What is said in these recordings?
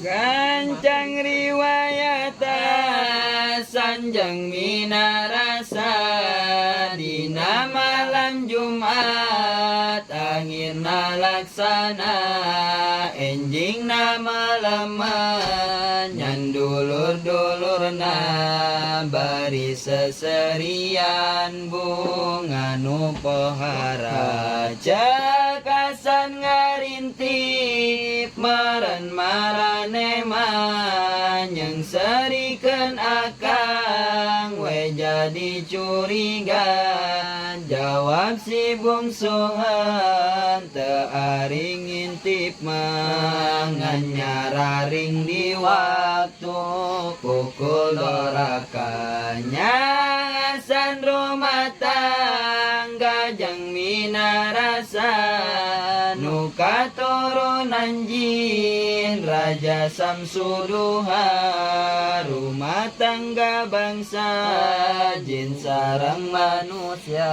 Gancang riwayat sanjang minarasa dina malam Jumat akhirna laksana enjing na malaman nyan dulur-dulurna bari seserian bunga nu pohara cakasan ngarintip maran-marane manyang serikeun akang we jadi curiga jawab si bungsuhan teu aring ngintip mangan nyararing di waktu pukul dorakanya asan rumah tangga jang minarasa nu katurunan jin Raja Samsuduha rumah tangga bangsa jin sareng manusia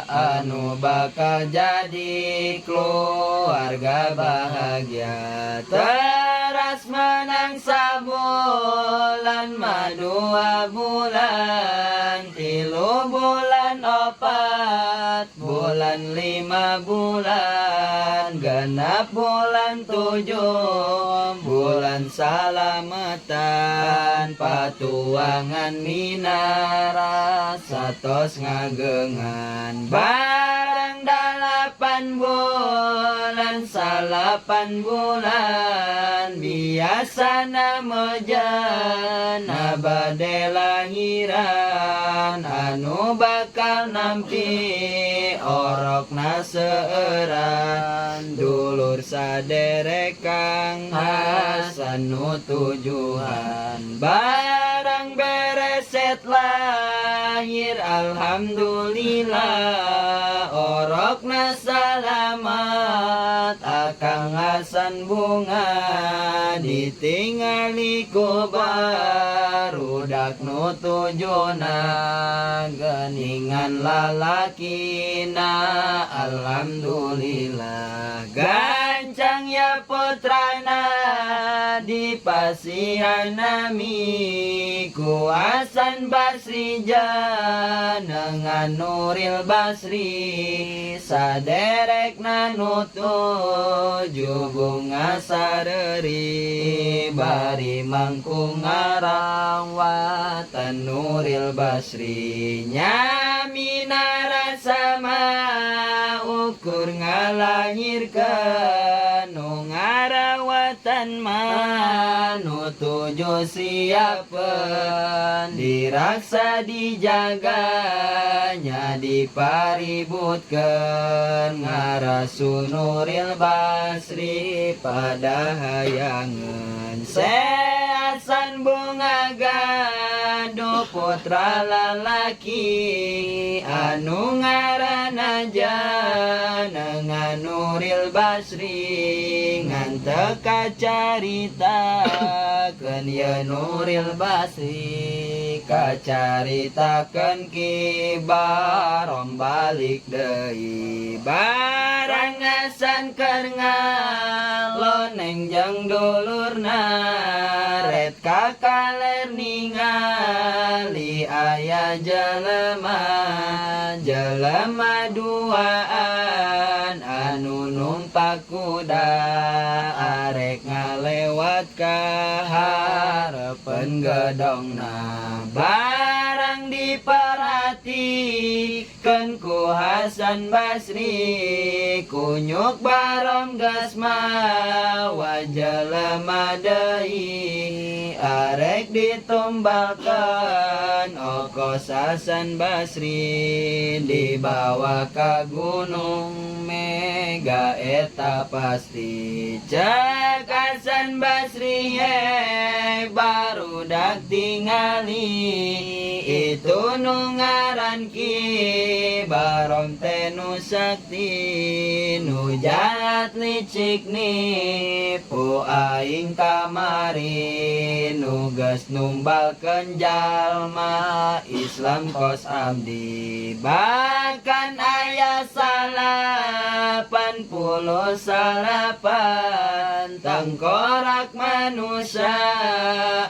anu bakal jadi keluarga bahagia teras menang sabulan madua bulan 3 bulan 4 bulan 5 bulan genap bulan 7 bulan salamatan patuangan minara satos ngagengan barang 8 bulan 8 bulan biasana mejan abade lahiran anu bakal nampi orokna seueuran dulur saderekang hasan nu tujuan barang bereset lahir alhamdulillah orokna salamat akang hasan bunga ditingali ku barudak nu tujuna geningan lalakina alhamdulillah gancang ya putrana dipasihan nami ku Hasan Basri janengan Nuril Basri saderek nutuju bunga sareri bari mangku ngarawatan Nuril Basri nyami narasama ukur ngalahirkan nu ngarawatan manu tuju siapan diraksa dijaganya dipaributkeun ngarasu Nuril Basri pada hayangan Hasan bunga gaduh putra lalaki anu ngaranna janengan Nuril Basri ngan teu kacaritakeun ye Nuril Basri kacaritakeun kibarom balik deui barang Hasan keur ngaloneng jeung dulurna ret kakaler ningali aya jelema duaan anu numpak kuda arek ngalewat ka harepen gedongna barang diperhatikeun ku Hasan Basri kunyuk barom geus mawa jelema deui arek ditumbalkeun okos Hasan Basri dibawa ka gunung mega eta pasti cek Hasan Basri barudak tingali Itu nu ngaran Ki Barom teh nu sakti nu jahat licik nipu aing kamari nu geus numbalkeun jalma Islam kos abdi bahkan aya 88 tengkorak manusia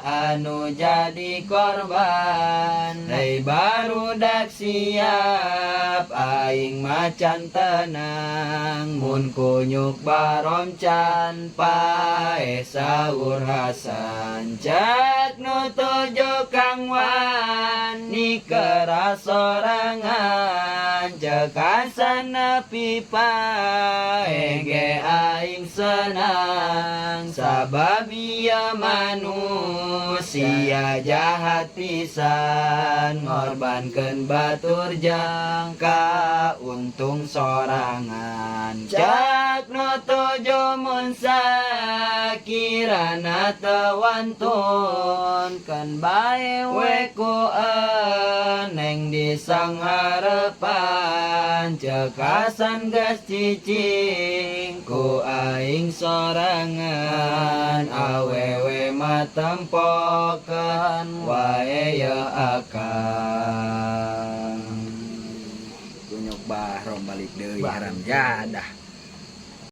anu jadi korban. Hei barudak siap aing macan tenang mun kunyuk Barom can pae saur Hasan cek nu tuju Kang Wani keras sorangan cek Hasan nepi pae ge aing senang sabab ieu manusia jahat pisan ngorbankeun batur jangka untung sorangan cek nu tuju mun sakirana teu wantun kan bae we ku eneng di sangharepan cek Hasan geus cicing ku aing sorangan awewe mah tempokeun wae ya akang. Kunyuk Barom balik deui haram jadah.